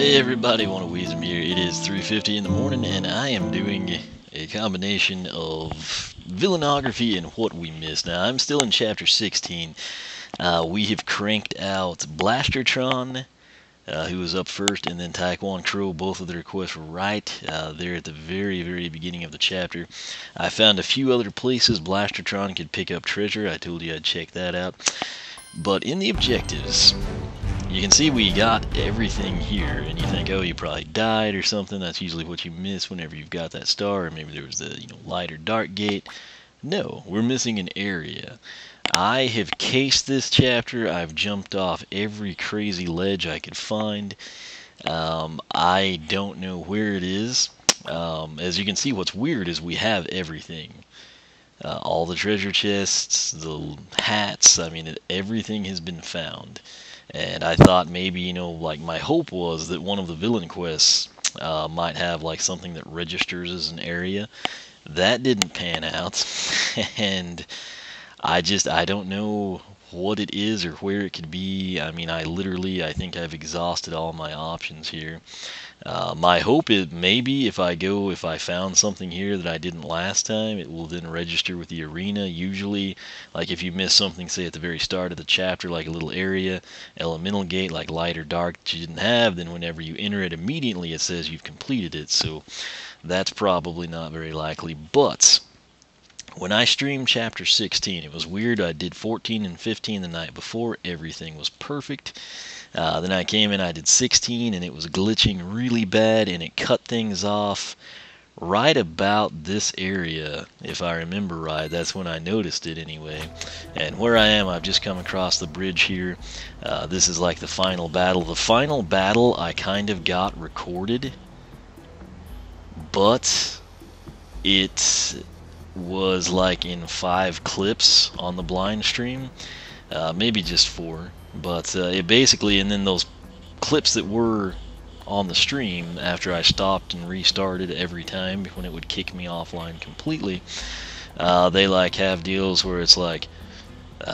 Hey everybody, Weasel here. It is 3:50 in the morning and I am doing a combination of villainography and what we missed. Now I'm still in chapter 16. We have cranked out Blastertron, who was up first, and then Taekwon Crow. Both of the requests were right there at the very beginning of the chapter. I found a few other places Blastertron could pick up treasure. I told you I'd check that out. But in the objectives, you can see we got everything here, and you think, oh, you probably died or something. That's usually what you miss whenever you've got that star, or maybe there was the light or dark gate. No, we're missing an area. I have cased this chapter. I've jumped off every crazy ledge I could find. I don't know where it is. As you can see, what's weird is we have everything. All the treasure chests, the hats, I mean, everything has been found. And I thought maybe, like my hope was that one of the villain quests might have like something that registers as an area. That didn't pan out. And I don't know what it is or where it could be. I mean, I think I've exhausted all my options here. My hope is maybe if I found something here that I didn't last time, it will then register with the arena. Usually, like if you miss something, say at the very start of the chapter, like a little area, elemental gate, like light or dark that you didn't have, then whenever you enter it immediately, it says you've completed it. So that's probably not very likely. But when I streamed chapter 16, it was weird. I did 14 and 15 the night before. Everything was perfect. Then I came in, I did 16, and it was glitching really bad, and it cut things off right about this area, if I remember right. That's when I noticed it anyway. And where I am, I've just come across the bridge here. This is like the final battle. The final battle I kind of got recorded, but it was like in 5 clips on the blind stream, maybe just 4. But it basically, and then those clips that were on the stream after I stopped and restarted every time when it would kick me offline completely, they like have deals where it's like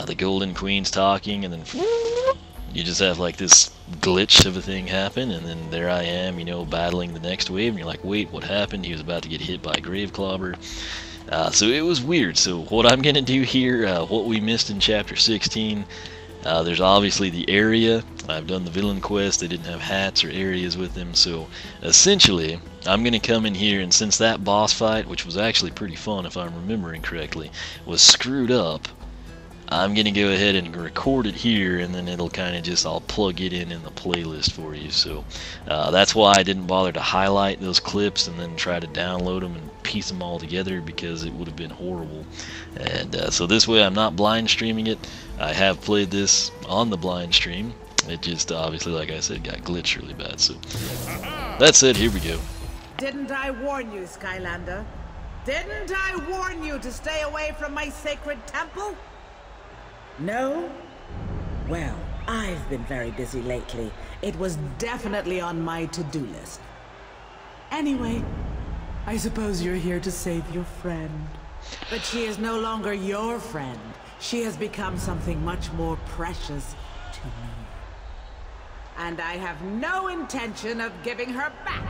the Golden Queen's talking, and then you just have like this glitch of a thing happen, and then there I am, battling the next wave, and you're like, wait, what happened? He was about to get hit by a grave clobber. So it was weird. So what I'm gonna do here, what we missed in chapter 16. There's obviously the area. I've done the villain quest. They didn't have hats or areas with them. So essentially, I'm going to come in here, and since that boss fight, which was actually pretty fun if I'm remembering correctly, was screwed up, I'm going to go ahead and record it here, and then it'll kind of just, I'll plug it in the playlist for you. So that's why I didn't bother to highlight those clips and then try to download them and piece them all together, because it would have been horrible. And so this way I'm not blind streaming it. I have played this on the blind stream. It just obviously, like I said, got glitched really bad. So that said, here we go. Didn't I warn you, Skylander? Didn't I warn you to stay away from my sacred temple? No? Well, I've been very busy lately. It was definitely on my to-do list. Anyway, I suppose you're here to save your friend. But she is no longer your friend. She has become something much more precious to me. And I have no intention of giving her back.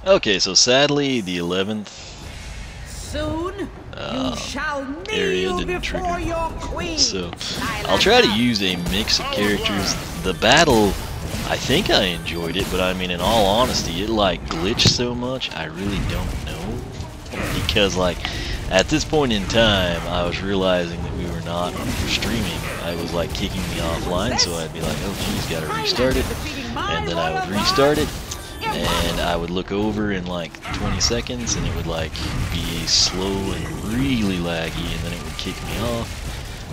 Okay, so sadly, the 11th Soon, you shall area kneel didn't before trigger. your queen. So I'll try to use a mix of characters. The battle, I think I enjoyed it, but I mean, in all honesty, it like glitched so much, I really don't know. Because like, at this point in time, I was realizing that we were not streaming. I was like kicking me offline, so I'd be like, oh geez, gotta restart it. And then I would restart it, and I would look over in like 20 seconds, and it would like be slow and really laggy, and then it would kick me off.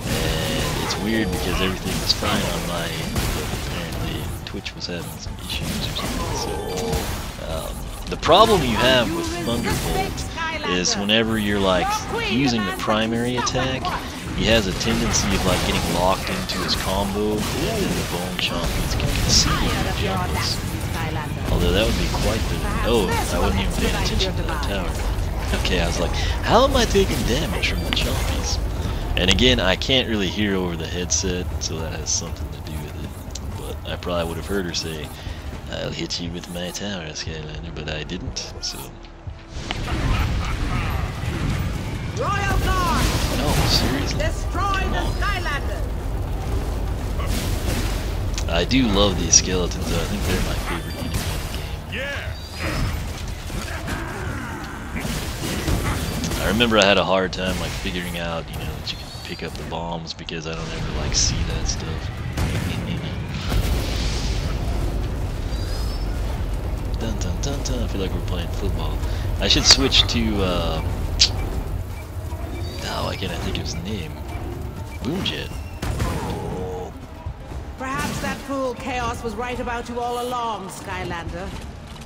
And it's weird because everything was fine on my end, but apparently Twitch was having some issues or something. So the problem you have with Thunderbolt is whenever you're like using the primary attack, he has a tendency of like getting locked into his combo, and then the bone champions can conceal your jungles. Although that would be quite the... Oh, I wasn't even paying attention to that tower. Okay, I was like, how am I taking damage from the chompies? And again, I can't really hear over the headset, so that has something to do with it. But I probably would have heard her say, "I'll hit you with my tower, Skylander," but I didn't, so... Royal Guard! No, seriously? Destroy the Skylanders! I do love these skeletons, though. I think they're my favorite enemy in the game. Yeah. I remember I had a hard time, like, figuring out, you know, that you can pick up the bombs because I don't ever, like, see that stuff. Dun dun dun dun. I feel like we're playing football. I should switch to, oh, why can't I think of his name? Boomjet. Perhaps that fool Chaos was right about you all along, Skylander.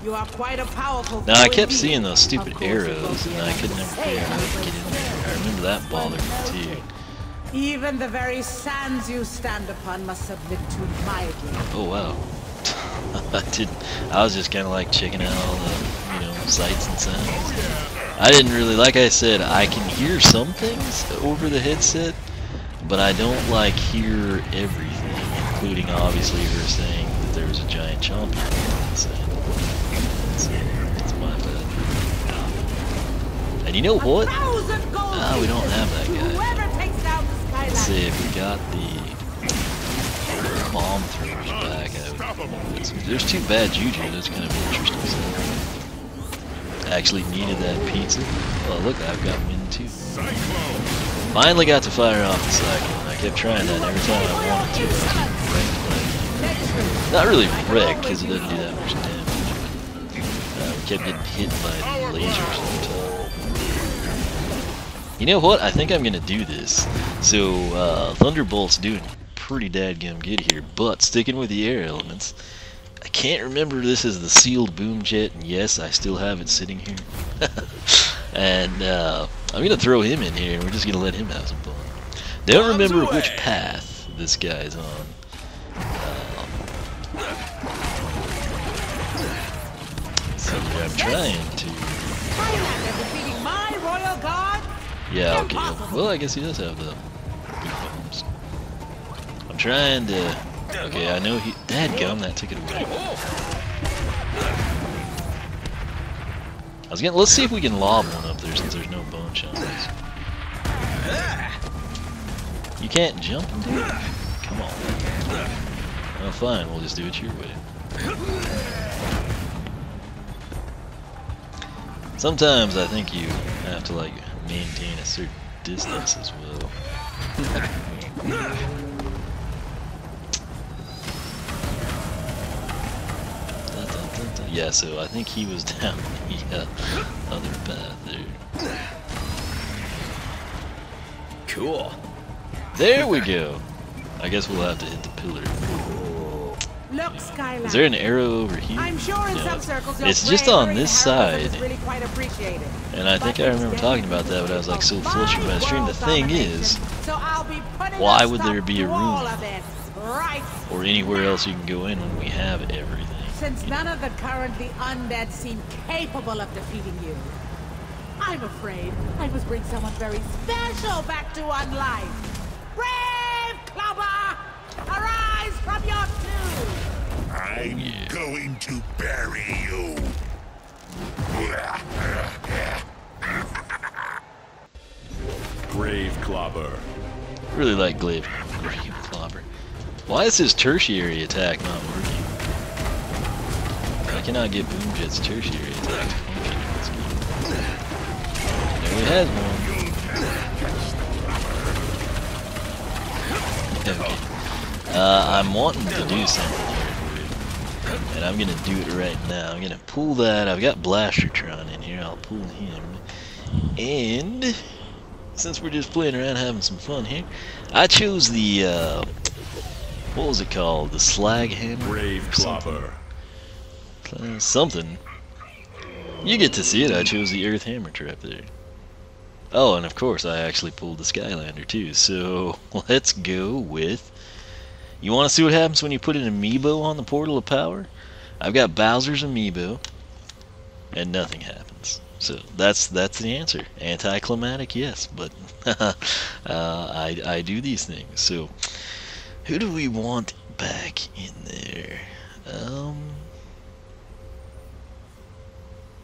You are quite a powerful Now, I fool kept indeed. seeing those stupid Of course, it won't arrows, be and I could never figure out how to get in there. I remember that bothered me, too. Even the very sands you stand upon must submit to my will. Oh, wow. I was just kind of like checking out all the, you know, sights and sounds. I didn't really, like I said, I can hear some things over the headset, but I don't like hear everything, including obviously her saying that there was a giant champion on the side. It's my bad. And you know what? We don't have that guy. Let's see if we got the bomb throwers back. There's two bad juju. That's kind of interesting. I actually needed that pizza. Oh, look, I've got wind too. Finally got to fire off the cyclone. I kept trying that every time I wanted to. I was wrecked. Not really wrecked, because it doesn't do that much damage. We kept getting hit by lasers all the time. You know what? I think I'm going to do this. So, Thunderbolt's doing pretty dadgum good here, but sticking with the air elements, I can't remember this is the sealed boom jet, and yes, I still have it sitting here. And I'm going to throw him in here, and we're just going to let him have some fun. Don't remember which path this guy's on. So I'm trying to... Yeah, okay. Well, I guess he does have the big bombs. I'm trying to... Okay, I know he... Dadgum, that took it away. I was gonna... Let's see if we can lob one up there since there's no bone shots. You can't jump into it? Come on. Oh, fine. We'll just do it your way. Sometimes I think you have to, like, maintain a certain distance as well. Yeah, so I think he was down the other path there. Cool. There we go. I guess we'll have to hit the pillar. Look, Skylander. Is there an arrow over here? I'm sure in some circles it's just on this side. Really quite appreciated. And I think I remember talking about that, but I was like so flustered by the stream. The thing is, why would there be a room or anywhere else you can go in when we have everything? Since none of the currently undead seem capable of defeating you, I'm afraid I must bring someone very special back to unlife. Brave Clubber, arise from your tomb! I'm going to bury you. Grave Clobber. Really like Grave Clobber. Why is his tertiary attack not working? I cannot get Boomjet's tertiary attack to function in this game. There he has one. Okay. I'm wanting to do something here for you. And I'm going to do it right now. I'm going to pull that. I've got Blastertron in here. I'll pull him. And since we're just playing around having some fun here, I chose the, what was it called? The Slag Hammer? Grave Clobber. Something. You get to see it. I chose the Earth Hammer Trap there. Oh, and of course I actually pulled the Skylander too. So let's go with... You want to see what happens when you put an amiibo on the Portal of Power? I've got Bowser's amiibo, and nothing happens. So that's the answer. Anticlimactic, yes, but I do these things. So who do we want back in there.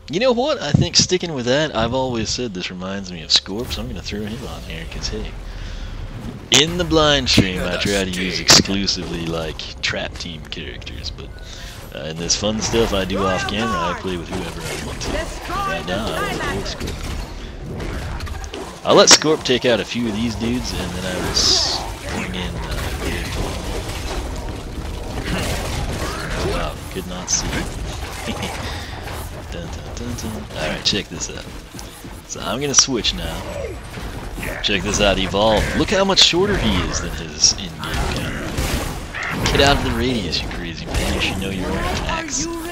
You know what? I think sticking with that, I've always said this reminds me of Scorp, so I'm going to throw him on here, because, hey, in the blind stream, I try to use exclusively, like, trap team characters, but in this fun stuff I do off camera, I play with whoever I want to. And right now, I want to play with Scorp. I'll let Scorp take out a few of these dudes, and then I will bring in Oh wow, could not see. Dun, dun, dun, dun. Alright, check this out. So I'm gonna switch now. Check this out, Evolve. Look how much shorter he is than his in-game counter. Get out of the radius, you crazy man. You should know your own attacks. Look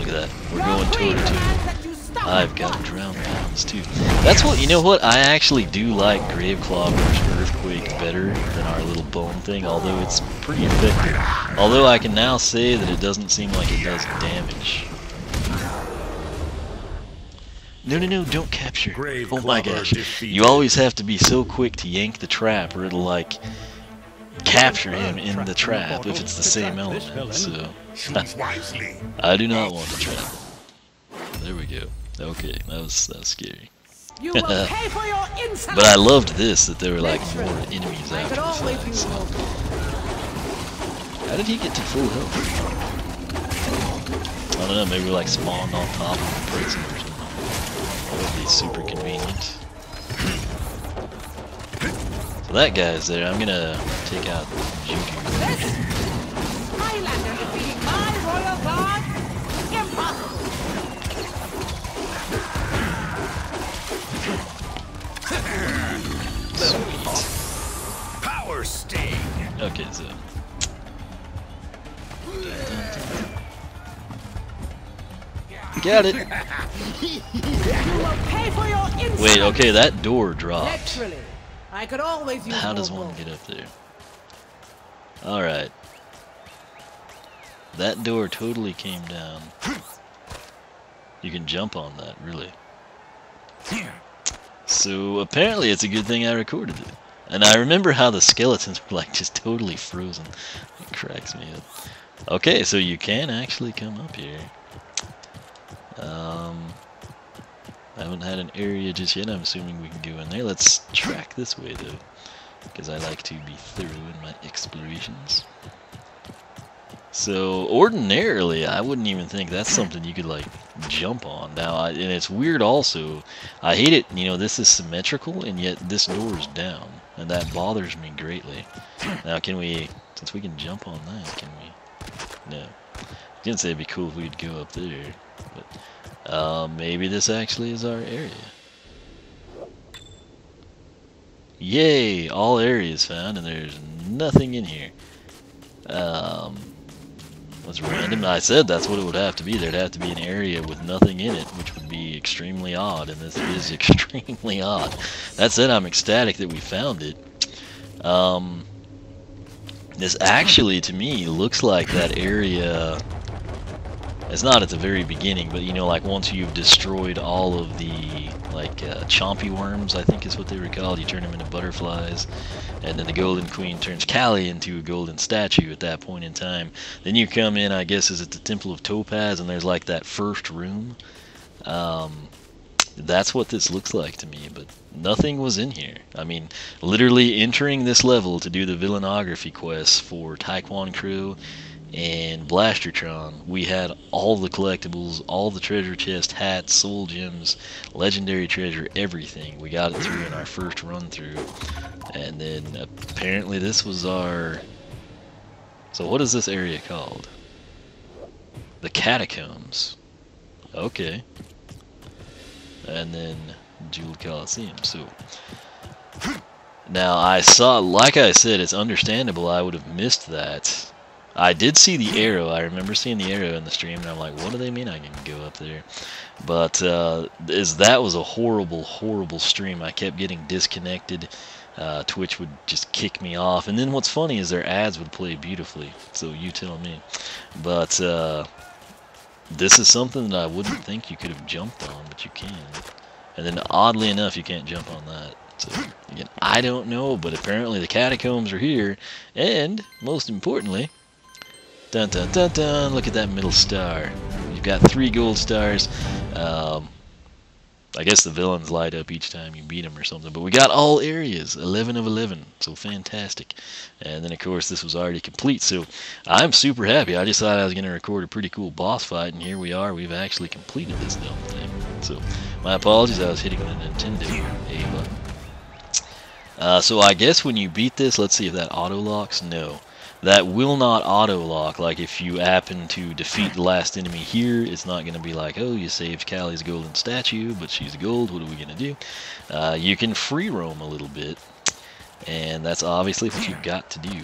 at that. We're going toe to toe. I've got drown pounds too. That's what, you know what? I actually do like Graveclaw versus Earthquake better than our little bone thing, although it's pretty effective. Although I can now say that it doesn't seem like it does damage. No, no, no, don't capture. Oh my gosh. You always have to be so quick to yank the trap or it'll like capture him in the trap if it's the same element. So I do not want the trap. There we go. Okay, that was scary. But I loved this, that there were like more enemies after the fact. So. How did he get to full health? I don't know, maybe we like spawned on top of the prison or something. That would be super convenient. So that guy's there. I'm gonna take out Juju. Skylander defeating my royal guard? Impossible! Sweet. Power sting. Okay, so. Got it. Wait, okay, that door dropped. Literally, I could always use How does more one get up there? Alright. That door totally came down. You can jump on that, really. So apparently it's a good thing I recorded it. And I remember how the skeletons were like just totally frozen. It cracks me up. Okay, so you can actually come up here. I haven't had an area just yet. I'm assuming we can go in there. Let's track this way though, because I like to be thorough in my explorations. So ordinarily, I wouldn't even think that's something you could like jump on. Now, and it's weird also. I hate it. You know, this is symmetrical, and yet this door is down, and that bothers me greatly. Now, can we? Since we can jump on that, can we? No. I didn't say it'd be cool if we'd go up there, but maybe this actually is our area. Yay! All areas found, and there's nothing in here. What's random? I said that's what it would have to be. There'd have to be an area with nothing in it, which would be extremely odd, and this is extremely odd. That said, I'm ecstatic that we found it. This actually, to me, looks like that area. It's not at the very beginning, but you know, like once you've destroyed all of the like chompy worms, I think is what they were called. You turn them into butterflies, and then the Golden Queen turns Callie into a golden statue at that point in time. Then you come in, I guess, is it the Temple of Topaz, and there's like that first room. That's what this looks like to me, but nothing was in here. I mean, literally entering this level to do the villainography quests for Taekwon Crew and Blastertron, we had all the collectibles, all the treasure chest, hats, soul gems, legendary treasure, everything. We got it through in our first run through, and then apparently this was our. So what is this area called? The Catacombs. Okay. And then Jeweled Coliseum. So now I saw, like I said, it's understandable I would have missed that. I did see the arrow. I remember seeing the arrow in the stream, and I'm like, what do they mean I can go up there? But that was a horrible, horrible stream. I kept getting disconnected. Twitch would just kick me off. And then what's funny is their ads would play beautifully. So you tell me. But this is something that I wouldn't think you could have jumped on, but you can. And then oddly enough, you can't jump on that. So, again, I don't know, but apparently the catacombs are here, and, most importantly, dun dun dun dun, look at that middle star. You've got 3 gold stars. I guess the villains light up each time you beat them or something, but we got all areas, 11 of 11, so fantastic. And then of course this was already complete, so I'm super happy. I just thought I was going to record a pretty cool boss fight, and here we are. We've actually completed this dumb thing. So my apologies, I was hitting the Nintendo A button. So I guess when you beat this, let's see if that auto locks. No. That will not auto-lock. Like if you happen to defeat the last enemy here, it's not going to be like, oh, you saved Callie's golden statue, but she's gold, what are we going to do? You can free roam a little bit, and that's obviously what you've got to do.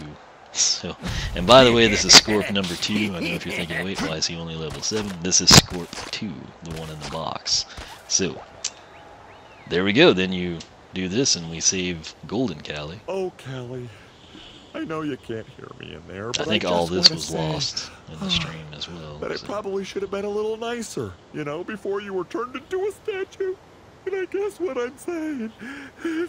So, and by the way, this is Scorp number 2. I know if you're thinking, wait, why is he only level 7? This is Scorp 2, the one in the box. So, there we go. Then you do this, and we save golden Callie. Oh, Callie. I know you can't hear me in there, but I think all this was say, lost in the stream as well. That it probably should have been a little nicer, you know, before you were turned into a statue. And I guess what I'm saying is...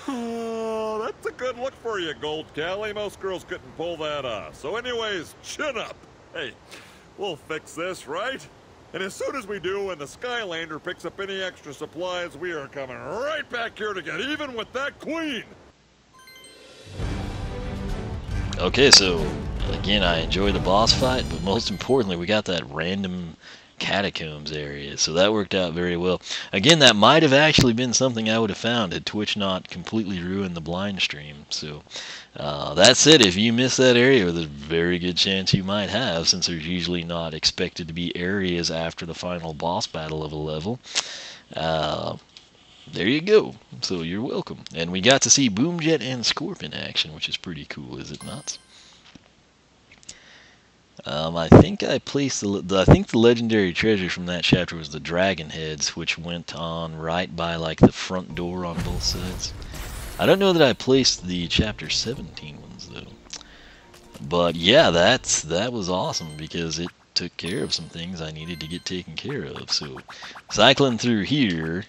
Oh, that's a good look for you, Gold Callie. Most girls couldn't pull that off. So anyways, chin up. Hey, we'll fix this, right? And as soon as we do and the Skylander picks up any extra supplies, we are coming right back here to get even with that queen. Okay, so again, I enjoyed the boss fight, but most importantly, we got that random catacombs area, so that worked out very well. Again, that might have actually been something I would have found had Twitch not completely ruined the blind stream. So that's it. If you miss that area, there's a very good chance you might have, since there's usually not expected to be areas after the final boss battle of a level. There you go. So you're welcome. And we got to see Boomjet and Scorp in action, which is pretty cool, is it not? I think I placed I think the legendary treasure from that chapter was the dragon heads, which went on right by like the front door on both sides. I don't know that I placed the chapter 17 ones though. But yeah, that was awesome because it took care of some things I needed to get taken care of. So cycling through here.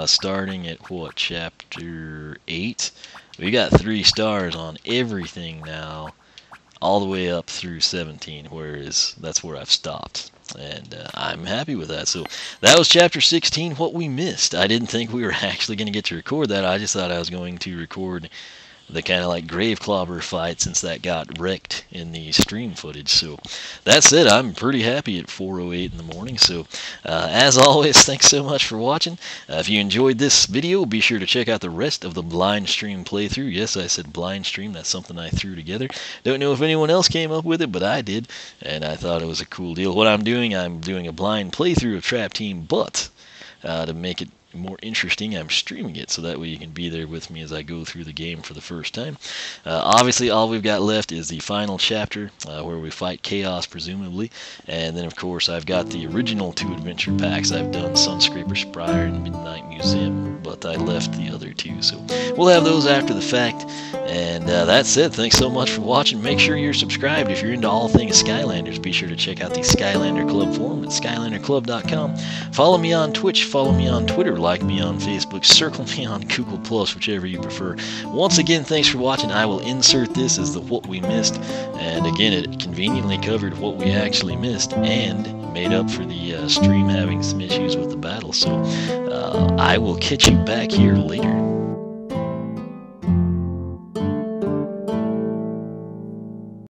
Starting at what, chapter 8? We got 3 stars on everything now, all the way up through 17, whereas that's where I've stopped. And I'm happy with that. So that was chapter 16, what we missed. I didn't think we were actually going to get to record that. I just thought I was going to record the kind of like grave clobber fight, since that got wrecked in the stream footage. So that's it. I'm pretty happy at 4:08 in the morning. So as always, thanks so much for watching. If you enjoyed this video, be sure to check out the rest of the blind stream playthrough. Yes, I said blind stream. That's something I threw together. Don't know if anyone else came up with it, but I did, and I thought it was a cool deal. What I'm doing a blind playthrough of Trap Team, but to make it more interesting, I'm streaming it, so that way you can be there with me as I go through the game for the first time. Obviously, all we've got left is the final chapter, where we fight Chaos, presumably, and then, of course, I've got the original 2 adventure packs. I've done Sunscraper Spire and Midnight Museum, but I left the other 2, so we'll have those after the fact. And that's it. Thanks so much for watching. Make sure you're subscribed if you're into all things Skylanders. Be sure to check out the Skylander Club Forum at SkylanderClub.com. Follow me on Twitch, follow me on Twitter, like me on Facebook, circle me on Google+, whichever you prefer. Once again, thanks for watching. I will insert this as the what we missed, and again, it conveniently covered what we actually missed and made up for the stream having some issues with the battle. So I will catch you back here later.